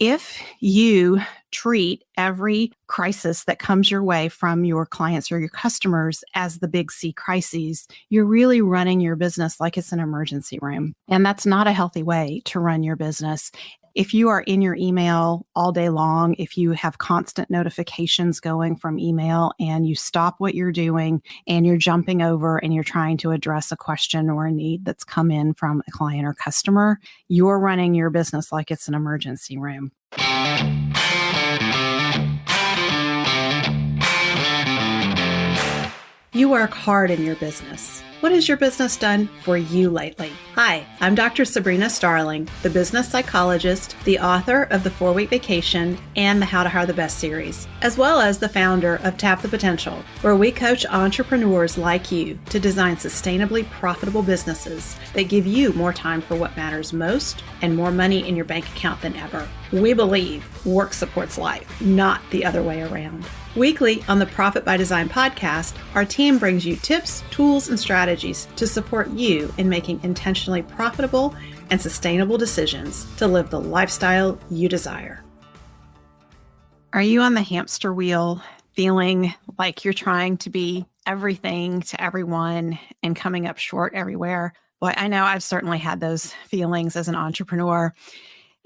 If you treat every crisis that comes your way from your clients or your customers as the big C crises, you're really running your business like it's an emergency room. And that's not a healthy way to run your business. If you are in your email all day long, if you have constant notifications going from email and you stop what you're doing and you're jumping over and you're trying to address a question or a need that's come in from a client or customer, you're running your business like it's an emergency room. You work hard in your business. What has your business done for you lately? Hi, I'm Dr. Sabrina Starling, the business psychologist, the author of the 4-Week Vacation and the How to Hire the Best series, as well as the founder of Tap the Potential, where we coach entrepreneurs like you to design sustainably profitable businesses that give you more time for what matters most and more money in your bank account than ever. We believe work supports life, not the other way around. Weekly on the Profit by Design podcast, our team brings you tips, tools, and strategies to support you in making intentionally profitable and sustainable decisions to live the lifestyle you desire. Are you on the hamster wheel, feeling like you're trying to be everything to everyone and coming up short everywhere? Boy, I know I've certainly had those feelings as an entrepreneur.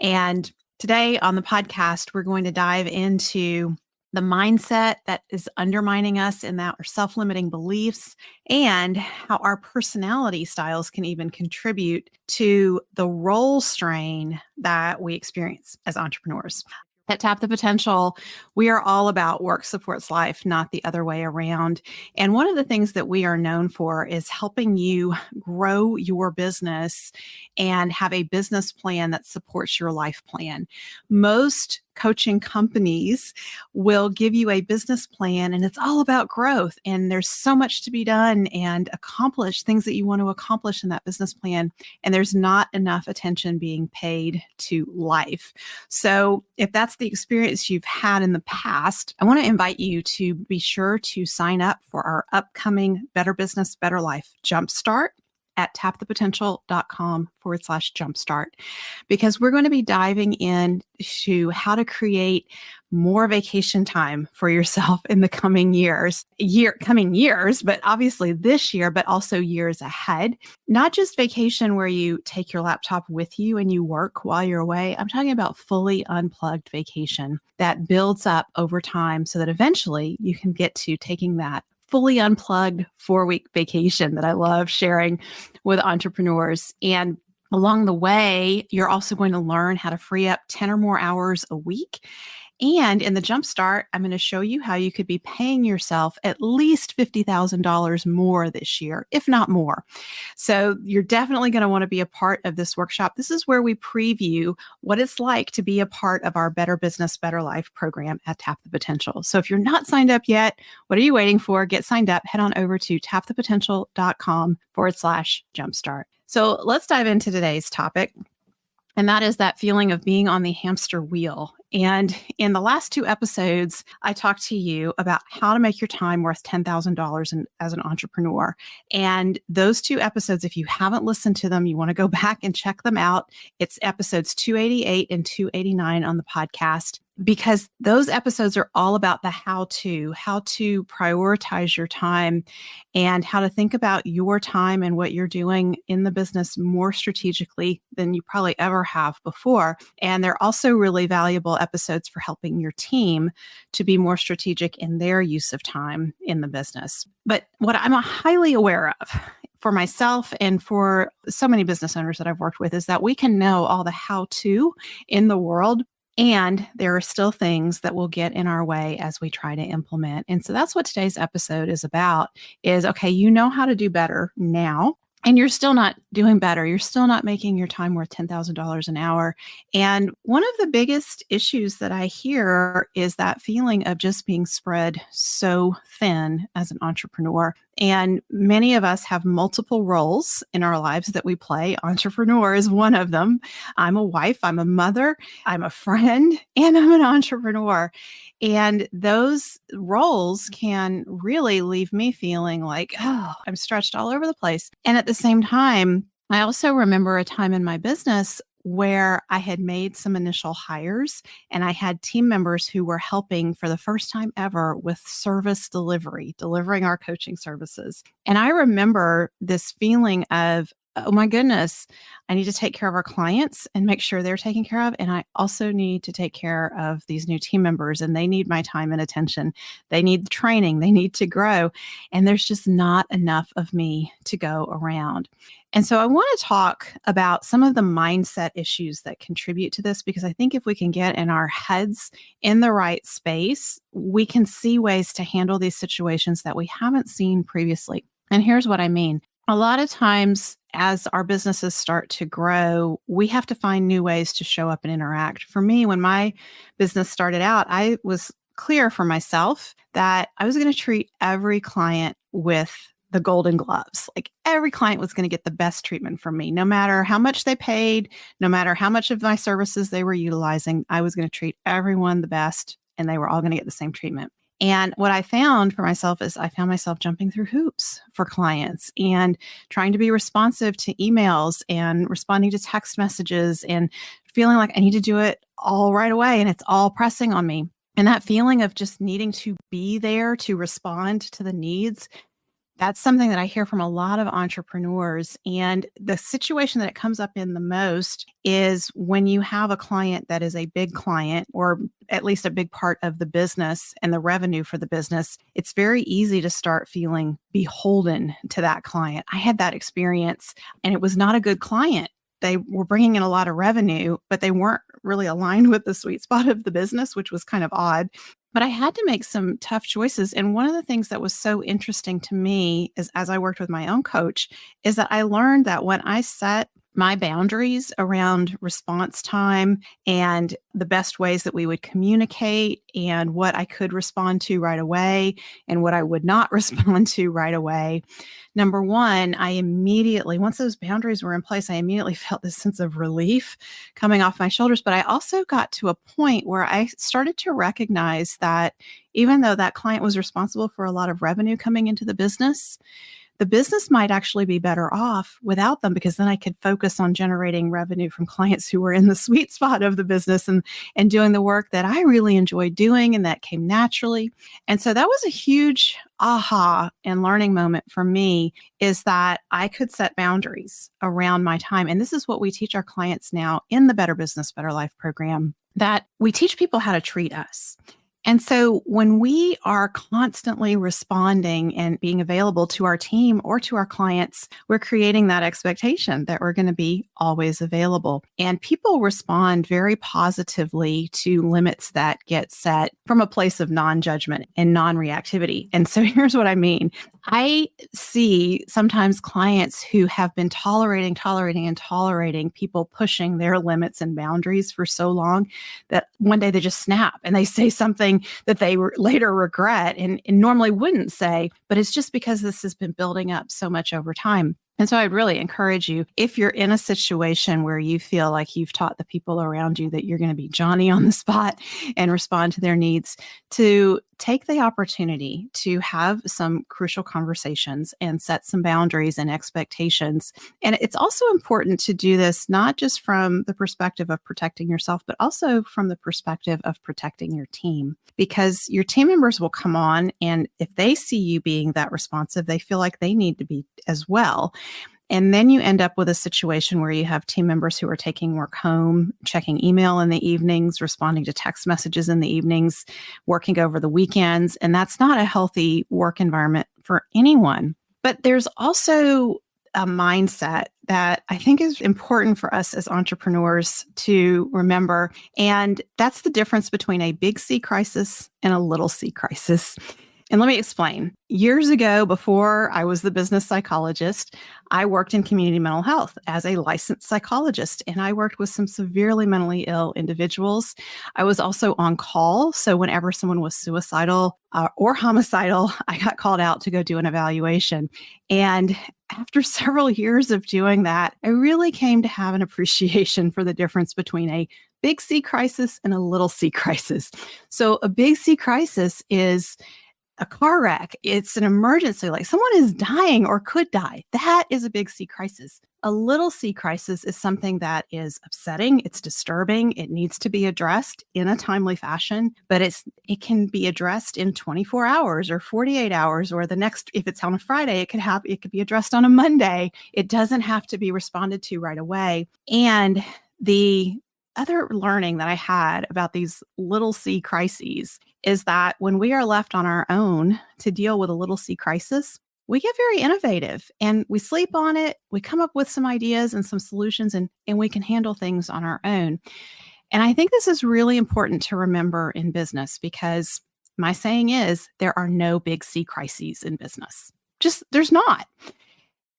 And today on the podcast, we're going to dive into the mindset that is undermining us in that our self-limiting beliefs and how our personality styles can even contribute to the role strain that we experience as entrepreneurs. At Tap the Potential, we are all about work supports life, not the other way around. And one of the things that we are known for is helping you grow your business and have a business plan that supports your life plan. Most coaching companies will give you a business plan and it's all about growth and there's so much to be done and accomplish things that you want to accomplish in that business plan. And there's not enough attention being paid to life. So if that's the experience you've had in the past, I want to invite you to be sure to sign up for our upcoming Better Business, Better Life Jumpstart at tapthepotential.com/jumpstart, because we're going to be diving into how to create more vacation time for yourself in the coming years, but obviously this year, but also years ahead. Not just vacation where you take your laptop with you and you work while you're away. I'm talking about fully unplugged vacation that builds up over time so that eventually you can get to taking that fully unplugged 4-week vacation that I love sharing with entrepreneurs. And along the way, you're also going to learn how to free up 10 or more hours a week. And in the Jumpstart, I'm going to show you how you could be paying yourself at least $50,000 more this year, if not more. So you're definitely going to want to be a part of this workshop. This is where we preview what it's like to be a part of our Better Business, Better Life program at Tap the Potential. So if you're not signed up yet, what are you waiting for? Get signed up. Head on over to tapthepotential.com/jumpstart. So let's dive into today's topic. And that is that feeling of being on the hamster wheel. And in the last 2 episodes, I talked to you about how to make your time worth $10,000 as an entrepreneur. And those 2 episodes, if you haven't listened to them, you want to go back and check them out. It's episodes 288 and 289 on the podcast, because those episodes are all about the how to prioritize your time and how to think about your time and what you're doing in the business more strategically than you probably ever have before. And they're also really valuable episodes for helping your team to be more strategic in their use of time in the business. But what I'm highly aware of for myself and for so many business owners that I've worked with is that we can know all the how-to in the world, and there are still things that will get in our way as we try to implement. And so that's what today's episode is about, is, okay, you know how to do better now, and you're still not doing better. You're still not making your time worth $10,000 an hour. And one of the biggest issues that I hear is that feeling of just being spread so thin as an entrepreneur. And many of us have multiple roles in our lives that we play. Entrepreneur is one of them. I'm a wife, I'm a mother, I'm a friend, and I'm an entrepreneur. And those roles can really leave me feeling like, oh, I'm stretched all over the place. And at the same time, I also remember a time in my business where I had made some initial hires and I had team members who were helping for the first time ever with service delivery, delivering our coaching services. And I remember this feeling of, oh my goodness, I need to take care of our clients and make sure they're taken care of. And I also need to take care of these new team members, and they need my time and attention. They need the training, they need to grow. And there's just not enough of me to go around. And so I want to talk about some of the mindset issues that contribute to this, because I think if we can get in our heads in the right space, we can see ways to handle these situations that we haven't seen previously. And here's what I mean. A lot of times, as our businesses start to grow, we have to find new ways to show up and interact. For me, when my business started out, I was clear for myself that I was going to treat every client with the golden gloves. Like every client was going to get the best treatment from me, no matter how much they paid, no matter how much of my services they were utilizing. I was going to treat everyone the best, and they were all going to get the same treatment. And what I found for myself is I found myself jumping through hoops for clients and trying to be responsive to emails and responding to text messages and feeling like I need to do it all right away and it's all pressing on me. And that feeling of just needing to be there to respond to the needs, that's something that I hear from a lot of entrepreneurs. And the situation that it comes up in the most is when you have a client that is a big client, or at least a big part of the business and the revenue for the business. It's very easy to start feeling beholden to that client. I had that experience, and it was not a good client. They were bringing in a lot of revenue, but they weren't really aligned with the sweet spot of the business, which was kind of odd. But I had to make some tough choices. And one of the things that was so interesting to me is, as I worked with my own coach, is that I learned that when I set my boundaries around response time and the best ways that we would communicate and what I could respond to right away and what I would not respond to right away. Number one, I immediately, once those boundaries were in place, I immediately felt this sense of relief coming off my shoulders. But I also got to a point where I started to recognize that even though that client was responsible for a lot of revenue coming into the business might actually be better off without them, because then I could focus on generating revenue from clients who were in the sweet spot of the business and doing the work that I really enjoyed doing and that came naturally. And so that was a huge aha and learning moment for me, is that I could set boundaries around my time. And this is what we teach our clients now in the Better Business, Better Life program, that we teach people how to treat us. And so when we are constantly responding and being available to our team or to our clients, we're creating that expectation that we're going to be always available. And people respond very positively to limits that get set from a place of non-judgment and non-reactivity. And so here's what I mean. I see sometimes clients who have been tolerating people pushing their limits and boundaries for so long that one day they just snap and they say something that they later regret and normally wouldn't say, but it's just because this has been building up so much over time. And so I'd really encourage you, if you're in a situation where you feel like you've taught the people around you that you're going to be Johnny on the spot and respond to their needs, to take the opportunity to have some crucial conversations and set some boundaries and expectations. And it's also important to do this not just from the perspective of protecting yourself, but also from the perspective of protecting your team, because your team members will come on, and if they see you being that responsive, they feel like they need to be as well. And then you end up with a situation where you have team members who are taking work home, checking email in the evenings, responding to text messages in the evenings, working over the weekends. And that's not a healthy work environment for anyone. But there's also a mindset that I think is important for us as entrepreneurs to remember. And that's the difference between a big C crisis and a little c crisis. And let me explain. Years ago, before I was the business psychologist, I worked in community mental health as a licensed psychologist, and I worked with some severely mentally ill individuals. I was also on call. So whenever someone was suicidal or homicidal, I got called out to go do an evaluation. And after several years of doing that, I really came to have an appreciation for the difference between a big C crisis and a little c crisis. So a big C crisis is a car wreck. It's an emergency, like someone is dying or could die. That is a big C crisis. A little C crisis is something that is upsetting, it's disturbing, it needs to be addressed in a timely fashion, but it can be addressed in 24 hours or 48 hours, or the next, if it's on a Friday, it could be addressed on a Monday. It doesn't have to be responded to right away. And the other learning that I had about these little C crises is that when we are left on our own to deal with a little C crisis, we get very innovative and we sleep on it. We come up with some ideas and some solutions, and we can handle things on our own. And I think this is really important to remember in business, because my saying is there are no big C crises in business. Just there's not.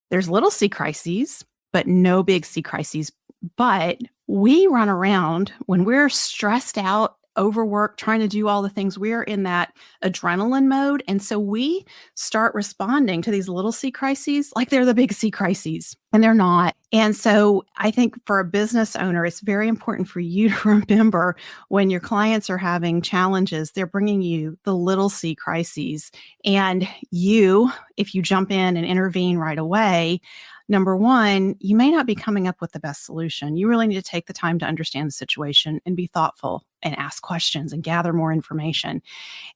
There's little C crises, but no big C crises. But we run around when we're stressed out, overworked, trying to do all the things. We're in that adrenaline mode. And so we start responding to these little C crises like they're the big C crises, and they're not. And so I think for a business owner, it's very important for you to remember when your clients are having challenges, they're bringing you the little C crises. And you, if you jump in and intervene right away, number one, you may not be coming up with the best solution. You really need to take the time to understand the situation and be thoughtful and ask questions and gather more information.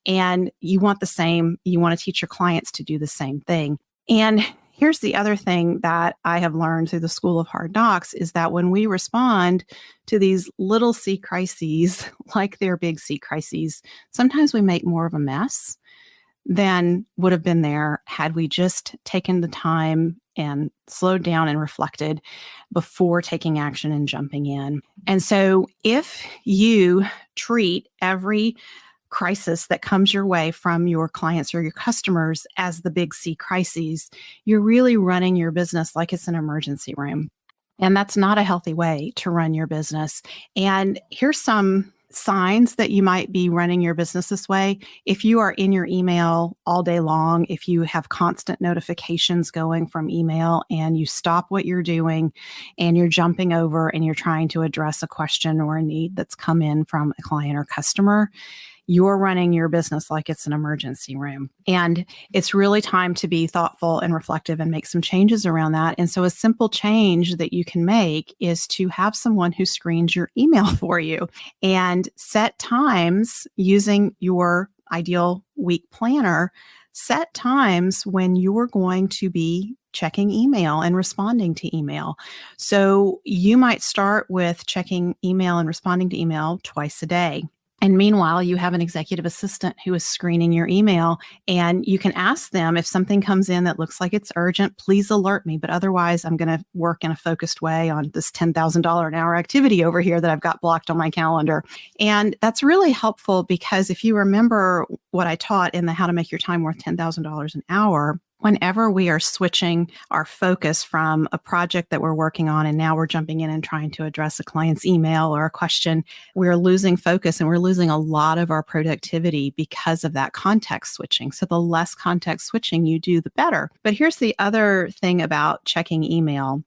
And you want the same, you want to teach your clients to do the same thing. And here's the other thing that I have learned through the School of Hard Knocks is that when we respond to these little C crises, like they're big C crises, sometimes we make more of a mess than would have been there had we just taken the time and slowed down and reflected before taking action and jumping in. And so if you treat every crisis that comes your way from your clients or your customers as the big C crises, you're really running your business like it's an emergency room. And that's not a healthy way to run your business. And here's some signs that you might be running your business this way. If you are in your email all day long, if you have constant notifications going from email and you stop what you're doing and you're jumping over and you're trying to address a question or a need that's come in from a client or customer, you're running your business like it's an emergency room. And it's really time to be thoughtful and reflective and make some changes around that. And so a simple change that you can make is to have someone who screens your email for you and set times using your ideal week planner. Set times when you're going to be checking email and responding to email. So you might start with checking email and responding to email twice a day. And meanwhile, you have an executive assistant who is screening your email, and you can ask them if something comes in that looks like it's urgent, please alert me. But otherwise, I'm going to work in a focused way on this $10,000 an hour activity over here that I've got blocked on my calendar. And that's really helpful because if you remember what I taught in the How to Make Your Time Worth $10,000 an Hour, whenever we are switching our focus from a project that we're working on and now we're jumping in and trying to address a client's email or a question, we're losing focus and we're losing a lot of our productivity because of that context switching. So the less context switching you do, the better. But here's the other thing about checking email.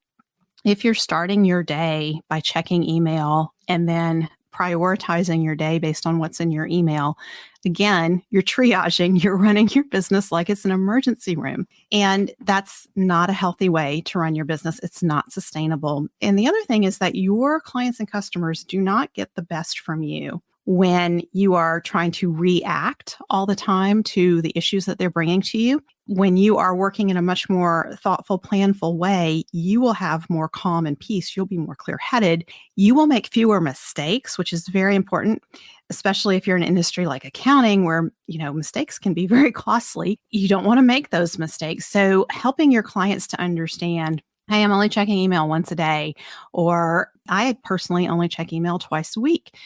If you're starting your day by checking email and then prioritizing your day based on what's in your email, again, you're triaging, you're running your business like it's an emergency room. And that's not a healthy way to run your business. It's not sustainable. And the other thing is that your clients and customers do not get the best from you when you are trying to react all the time to the issues that they're bringing to you. When you are working in a much more thoughtful, planful way, you will have more calm and peace. You'll be more clear-headed. You will make fewer mistakes, which is very important, especially if you're in an industry like accounting where, mistakes can be very costly. You don't want to make those mistakes. So helping your clients to understand, hey, I'm only checking email once a day, or I personally only check email twice a week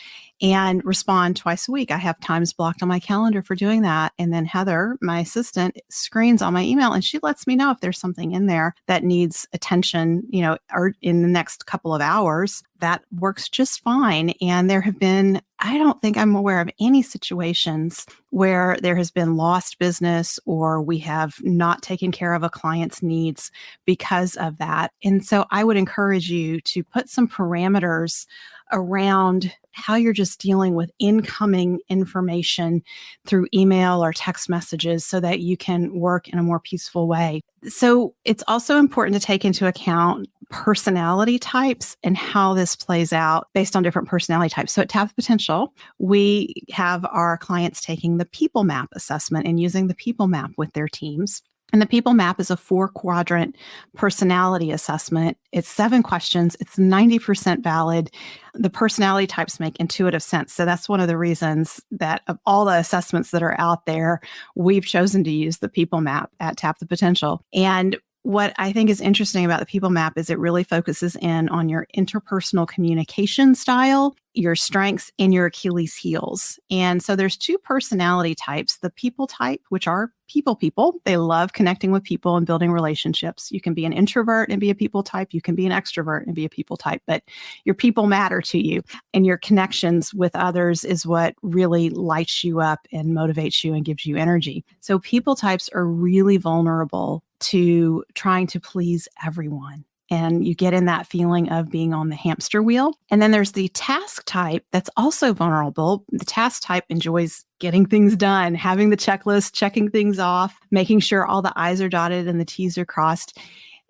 and respond twice a week. I have times blocked on my calendar for doing that. And then Heather, my assistant, screens all my email and she lets me know if there's something in there that needs attention, or in the next couple of hours. That works just fine. And there have been, I don't think I'm aware of any situations where there has been lost business or we have not taken care of a client's needs because of that. And so I would encourage you to put some parameters around how you're just dealing with incoming information through email or text messages so that you can work in a more peaceful way. So it's also important to take into account personality types and how this plays out based on different personality types. So at Tap the Potential, we have our clients taking the People Map assessment and using the People Map with their teams. And the People Map is a 4-quadrant personality assessment. It's 7 questions. It's 90% valid. The personality types make intuitive sense. So that's one of the reasons that of all the assessments that are out there, we've chosen to use the People Map at Tap the Potential. And what I think is interesting about the People Map is it really focuses in on your interpersonal communication style, your strengths, and your Achilles heels. And so there's 2 personality types, the people type, which are people. They love connecting with people and building relationships. You can be an introvert and be a people type. You can be an extrovert and be a people type, but your people matter to you. And your connections with others is what really lights you up and motivates you and gives you energy. So people types are really vulnerable to trying to please everyone. And you get in that feeling of being on the hamster wheel. And then there's the task type that's also vulnerable. The task type enjoys getting things done, having the checklist, checking things off, making sure all the I's are dotted and the T's are crossed.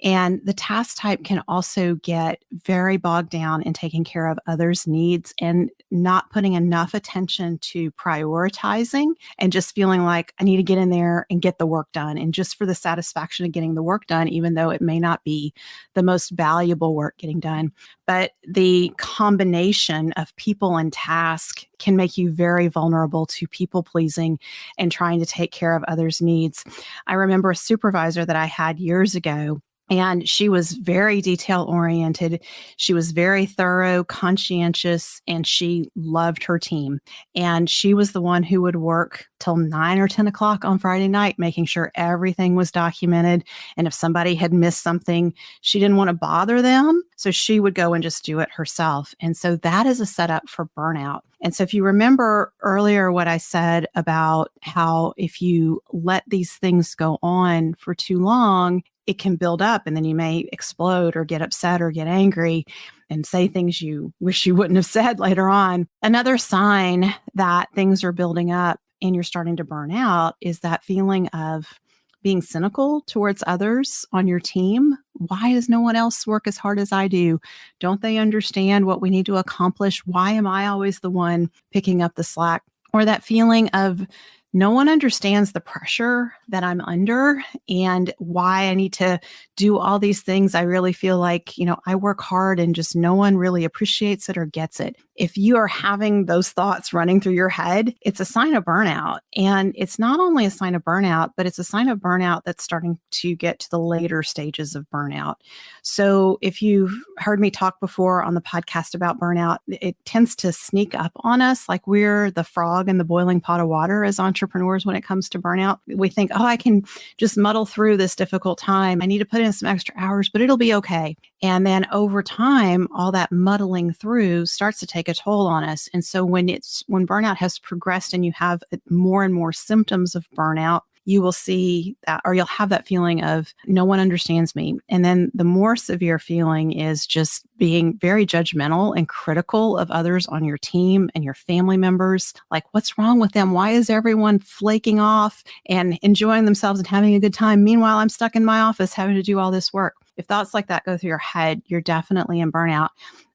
And the task type can also get very bogged down in taking care of others' needs and not putting enough attention to prioritizing and just feeling like I need to get in there and get the work done. And just for the satisfaction of getting the work done, even though it may not be the most valuable work getting done. But the combination of people and task can make you very vulnerable to people pleasing and trying to take care of others' needs. I remember a supervisor that I had years ago. And she was very detail oriented. She was very thorough, conscientious, and she loved her team. And she was the one who would work till 9 or 10 o'clock on Friday night, making sure everything was documented. And if somebody had missed something, she didn't want to bother them. So she would go and just do it herself. And so that is a setup for burnout. And so if you remember earlier what I said about how if you let these things go on for too long, it can build up and then you may explode or get upset or get angry and say things you wish you wouldn't have said later on. Another sign that things are building up and you're starting to burn out is that feeling of being cynical towards others on your team. Why does no one else work as hard as I do? Don't they understand what we need to accomplish? Why am I always the one picking up the slack? Or that feeling of no one understands the pressure that I'm under and why I need to do all these things. I really feel like, I work hard and just no one really appreciates it or gets it. If you are having those thoughts running through your head, it's a sign of burnout. And it's not only a sign of burnout, but it's a sign of burnout that's starting to get to the later stages of burnout. So if you've heard me talk before on the podcast about burnout, it tends to sneak up on us like we're the frog in the boiling pot of water as entrepreneurs when it comes to burnout. We think, I can just muddle through this difficult time. I need to put in some extra hours, but it'll be okay. And then over time, all that muddling through starts to take a toll on us. And so when burnout has progressed and you have more and more symptoms of burnout, you will see that, or you'll have that feeling of no one understands me. And then the more severe feeling is just being very judgmental and critical of others on your team and your family members. Like, what's wrong with them? Why is everyone flaking off and enjoying themselves and having a good time? Meanwhile, I'm stuck in my office having to do all this work. If thoughts like that go through your head, you're definitely in burnout.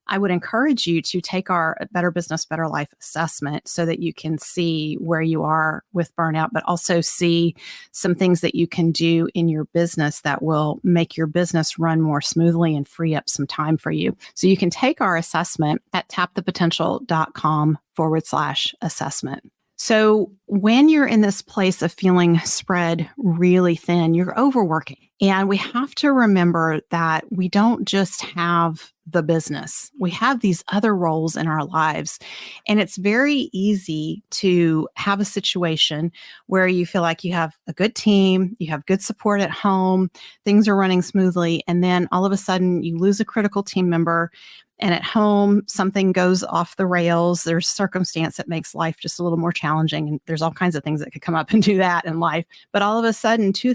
I would encourage you to take our Better Business, Better Life assessment so that you can see where you are with burnout, but also see some things that you can do in your business that will make your business run more smoothly and free up some time for you. So you can take our assessment at tapthepotential.com/assessment. So when you're in this place of feeling spread really thin, you're overworking. And we have to remember that we don't just have the business. We have these other roles in our lives. And it's very easy to have a situation where you feel like you have a good team, you have good support at home, things are running smoothly. And then all of a sudden you lose a critical team member. And at home, something goes off the rails. There's circumstance that makes life just a little more challenging. And there's all kinds of things that could come up and do that in life. But all of a sudden, two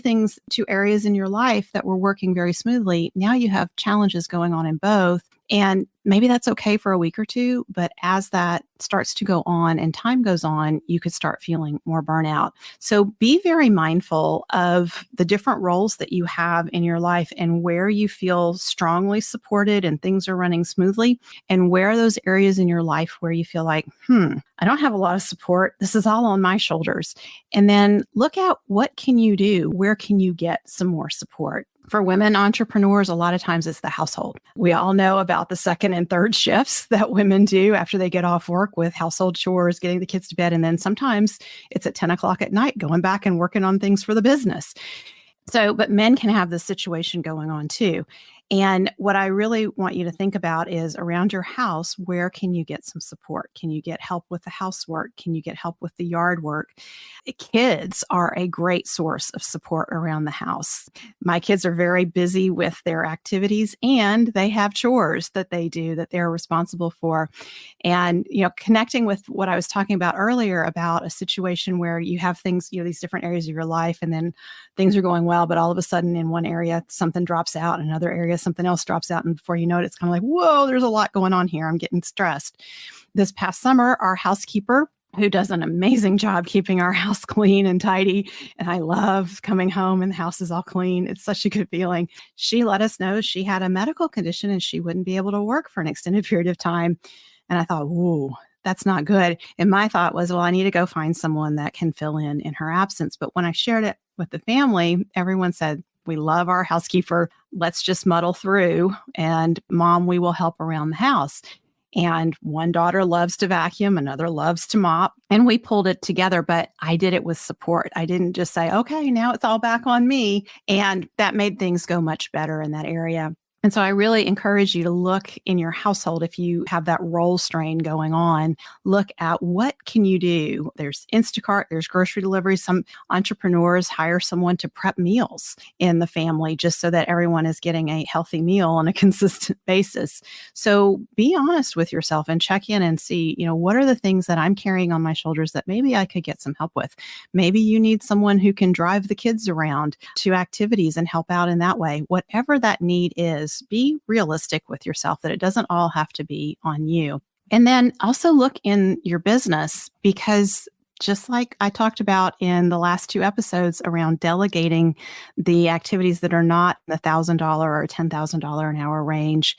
areas in your life that were working very smoothly, now you have challenges going on in both. And maybe that's okay for a week or two, but as that starts to go on and time goes on, you could start feeling more burnout. So be very mindful of the different roles that you have in your life and where you feel strongly supported and things are running smoothly, and where are those areas in your life where you feel like, I don't have a lot of support. This is all on my shoulders. And then look at what can you do? Where can you get some more support? For women entrepreneurs, a lot of times it's the household. We all know about the second and third shifts that women do after they get off work with household chores, getting the kids to bed. And then sometimes it's at 10 o'clock at night, going back and working on things for the business. So, but men can have this situation going on too. And what I really want you to think about is around your house, where can you get some support? Can you get help with the housework? Can you get help with the yard work? Kids are a great source of support around the house. My kids are very busy with their activities and they have chores that they do that they're responsible for. And, connecting with what I was talking about earlier about a situation where you have things, these different areas of your life, and then things are going well, but all of a sudden in one area, something drops out, in another area, something else drops out. And before you know it, it's kind of like, whoa, there's a lot going on here. I'm getting stressed. This past summer, our housekeeper, who does an amazing job keeping our house clean and tidy, and I love coming home and the house is all clean. It's such a good feeling. She let us know she had a medical condition and she wouldn't be able to work for an extended period of time. And I thought, whoa, that's not good. And my thought was, well, I need to go find someone that can fill in her absence. But when I shared it with the family, everyone said, we love our housekeeper. Let's just muddle through. And Mom, we will help around the house. And one daughter loves to vacuum, another loves to mop. And we pulled it together, but I did it with support. I didn't just say, okay, now it's all back on me. And that made things go much better in that area. And so I really encourage you to look in your household, if you have that role strain going on, look at what can you do. There's Instacart, there's grocery delivery. Some entrepreneurs hire someone to prep meals in the family just so that everyone is getting a healthy meal on a consistent basis. So be honest with yourself and check in and see, what are the things that I'm carrying on my shoulders that maybe I could get some help with. Maybe you need someone who can drive the kids around to activities and help out in that way. Whatever that need is, be realistic with yourself that it doesn't all have to be on you. And then also look in your business, because just like I talked about in the last 2 episodes around delegating the activities that are not the $1,000 or $10,000 an hour range,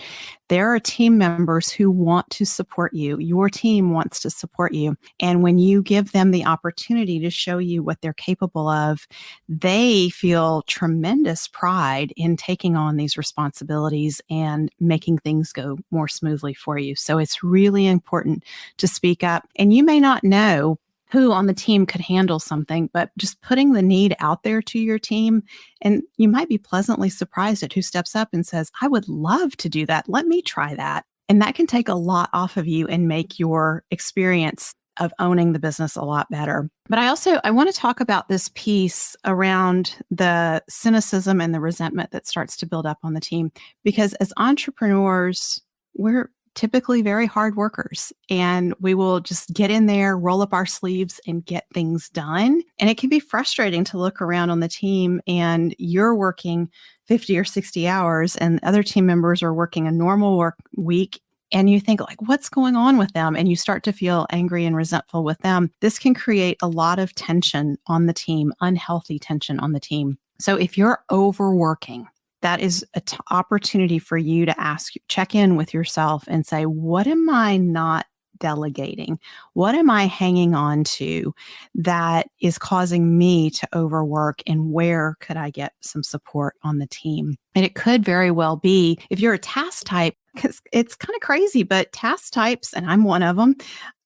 there are team members who want to support you. Your team wants to support you. And when you give them the opportunity to show you what they're capable of, they feel tremendous pride in taking on these responsibilities and making things go more smoothly for you. So it's really important to speak up. And you may not know who on the team could handle something, but just putting the need out there to your team, and you might be pleasantly surprised at who steps up and says, I would love to do that. Let me try that. And that can take a lot off of you and make your experience of owning the business a lot better. But I want to talk about this piece around the cynicism and the resentment that starts to build up on the team, because as entrepreneurs, we're typically very hard workers, and we will just get in there, roll up our sleeves and get things done. And it can be frustrating to look around on the team and you're working 50 or 60 hours and other team members are working a normal work week. And you think like, what's going on with them? And you start to feel angry and resentful with them. This can create a lot of tension on the team, unhealthy tension on the team. So if you're overworking, that is an opportunity for you to check in with yourself and say, what am I not delegating? What am I hanging on to that is causing me to overwork? And where could I get some support on the team? And it could very well be, if you're a task type, because it's kind of crazy, but task types, and I'm one of them,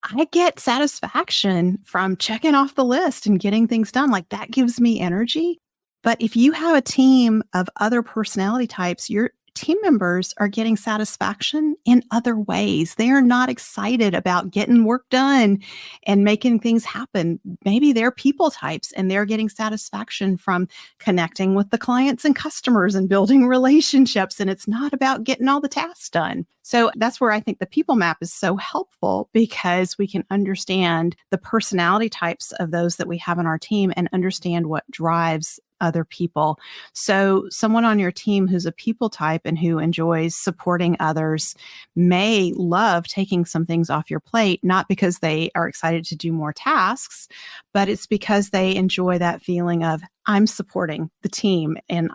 I get satisfaction from checking off the list and getting things done. Like that gives me energy. But if you have a team of other personality types, your team members are getting satisfaction in other ways. They are not excited about getting work done and making things happen. Maybe they're people types and they're getting satisfaction from connecting with the clients and customers and building relationships. And it's not about getting all the tasks done. So that's where I think the people map is so helpful, because we can understand the personality types of those that we have on our team and understand what drives other people. So someone on your team who's a people type and who enjoys supporting others may love taking some things off your plate, not because they are excited to do more tasks, but it's because they enjoy that feeling of, I'm supporting the team and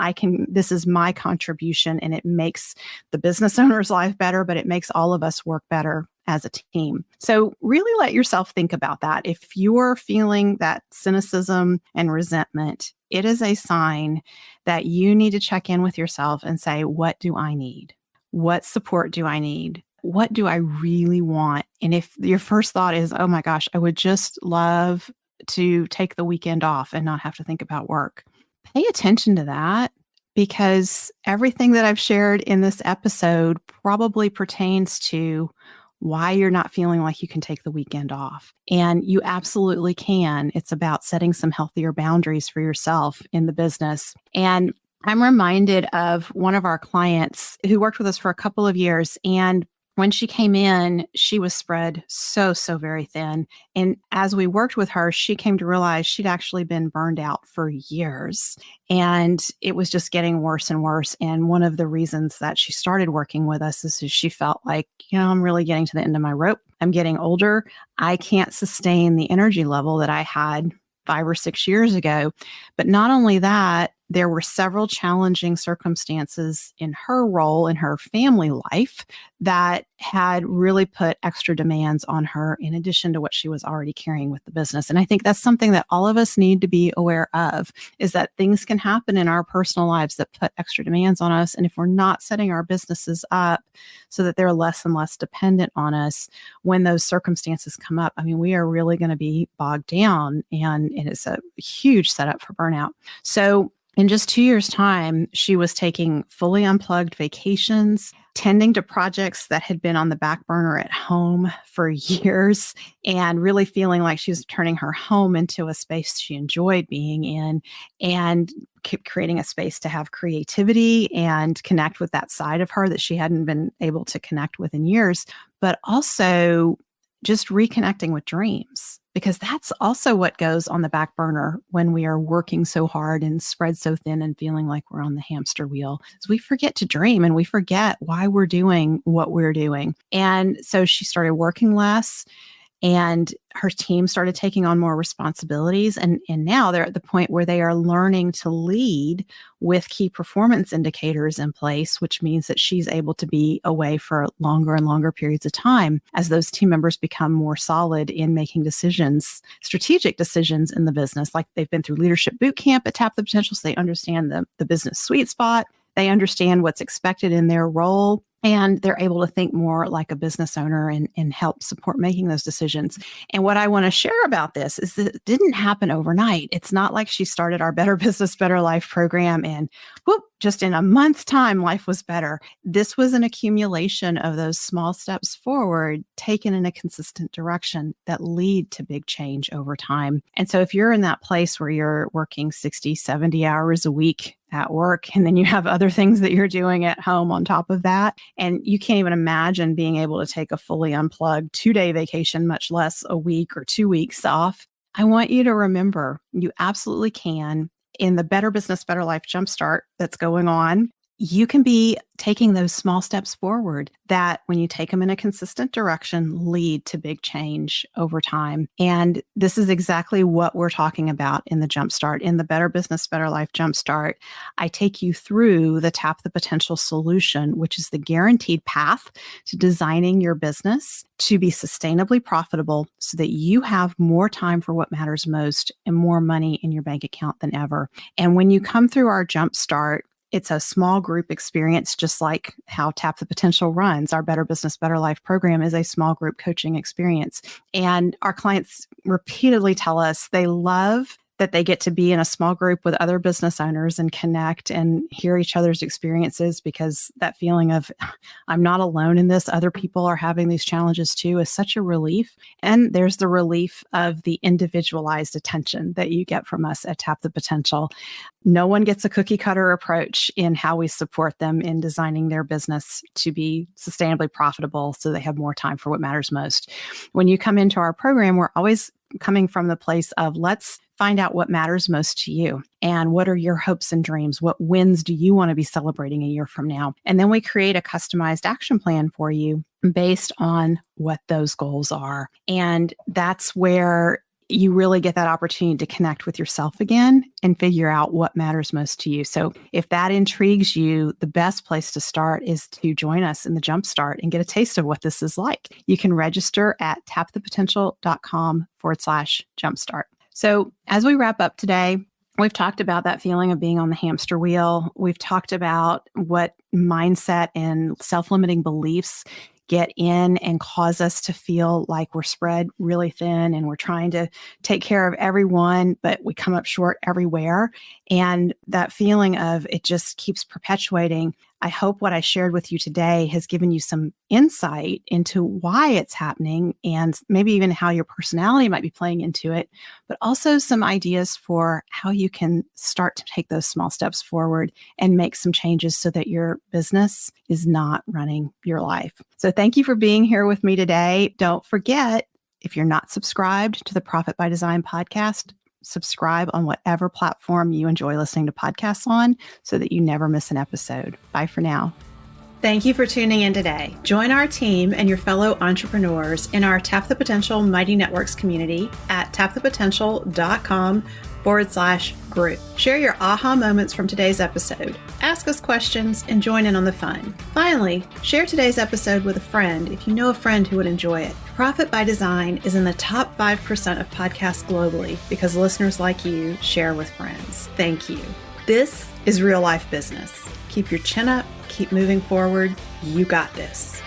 this is my contribution, and it makes the business owner's life better, but it makes all of us work better as a team. So really let yourself think about that. If you're feeling that cynicism and resentment, it is a sign that you need to check in with yourself and say, what do I need? What support do I need? What do I really want? And if your first thought is, oh my gosh, I would just love to take the weekend off and not have to think about work, pay attention to that, because everything that I've shared in this episode probably pertains to why you're not feeling like you can take the weekend off. And you absolutely can. It's about setting some healthier boundaries for yourself in the business. And I'm reminded of one of our clients who worked with us for a couple of years. And when she came in, she was spread so very thin. And as we worked with her, she came to realize she'd actually been burned out for years. And it was just getting worse and worse. And one of the reasons that she started working with us is she felt like, I'm really getting to the end of my rope. I'm getting older. I can't sustain the energy level that I had 5 or 6 years ago. But not only that, there were several challenging circumstances in her role in her family life that had really put extra demands on her in addition to what she was already carrying with the business. And I think that's something that all of us need to be aware of, is that things can happen in our personal lives that put extra demands on us. And if we're not setting our businesses up so that they're less and less dependent on us, when those circumstances come up, we are really going to be bogged down, and it is a huge setup for burnout. So in just 2 years' time, she was taking fully unplugged vacations, tending to projects that had been on the back burner at home for years, and really feeling like she was turning her home into a space she enjoyed being in, and creating a space to have creativity and connect with that side of her that she hadn't been able to connect with in years, but also just reconnecting with dreams. Because that's also what goes on the back burner when we are working so hard and spread so thin and feeling like we're on the hamster wheel. Is we forget to dream, and we forget why we're doing what we're doing. And so she started working less, and her team started taking on more responsibilities. And now they're at the point where they are learning to lead with key performance indicators in place, which means that she's able to be away for longer and longer periods of time as those team members become more solid in making decisions, strategic decisions in the business. Like, they've been through leadership boot camp at Tap the Potential, so they understand the business sweet spot. They understand what's expected in their role, and they're able to think more like a business owner and help support making those decisions. And what I want to share about this is that it didn't happen overnight. It's not like she started our Better Business, Better Life program and whoop, just in a month's time, life was better. This was an accumulation of those small steps forward, taken in a consistent direction that lead to big change over time. And so if you're in that place where you're working 60, 70 hours a week at work, and then you have other things that you're doing at home on top of that, and you can't even imagine being able to take a fully unplugged 2-day vacation, much less a week or 2 weeks off, I want you to remember you absolutely can. In the Better Business, Better Life Jumpstart that's going on, you can be taking those small steps forward that, when you take them in a consistent direction, lead to big change over time. And this is exactly what we're talking about in the Jumpstart. In the Better Business, Better Life Jumpstart, I take you through the Tap the Potential solution, which is the guaranteed path to designing your business to be sustainably profitable so that you have more time for what matters most and more money in your bank account than ever. And when you come through our Jumpstart, it's a small group experience, just like how Tap the Potential runs. Our Better Business, Better Life program is a small group coaching experience. And our clients repeatedly tell us they love that they get to be in a small group with other business owners and connect and hear each other's experiences, because that feeling of I'm not alone in this, other people are having these challenges too, is such a relief. And there's the relief of the individualized attention that you get from us at Tap the Potential. No one gets a cookie cutter approach in how we support them in designing their business to be sustainably profitable so they have more time for what matters most. When you come into our program, we're always coming from the place of let's find out what matters most to you and what are your hopes and dreams. What wins do you want to be celebrating a year from now? And then we create a customized action plan for you based on what those goals are. And that's where you really get that opportunity to connect with yourself again and figure out what matters most to you. So if that intrigues you, the best place to start is to join us in the Jumpstart and get a taste of what this is like. You can register at tapthepotential.com/jumpstart. So as we wrap up today, we've talked about that feeling of being on the hamster wheel. We've talked about what mindset and self-limiting beliefs get in and cause us to feel like we're spread really thin and we're trying to take care of everyone, but we come up short everywhere. And that feeling of it just keeps perpetuating. I hope what I shared with you today has given you some insight into why it's happening and maybe even how your personality might be playing into it, but also some ideas for how you can start to take those small steps forward and make some changes so that your business is not running your life. So thank you for being here with me today. Don't forget, if you're not subscribed to the Profit by Design podcast, subscribe on whatever platform you enjoy listening to podcasts on so that you never miss an episode. Bye for now. Thank you for tuning in today. Join our team and your fellow entrepreneurs in our Tap the Potential Mighty Networks community at tapthepotential.com/group. Share your aha moments from today's episode. Ask us questions and join in on the fun. Finally, share today's episode with a friend if you know a friend who would enjoy it. Profit by Design is in the top 5% of podcasts globally because listeners like you share with friends. Thank you. This is real life business. Keep your chin up, keep moving forward. You got this.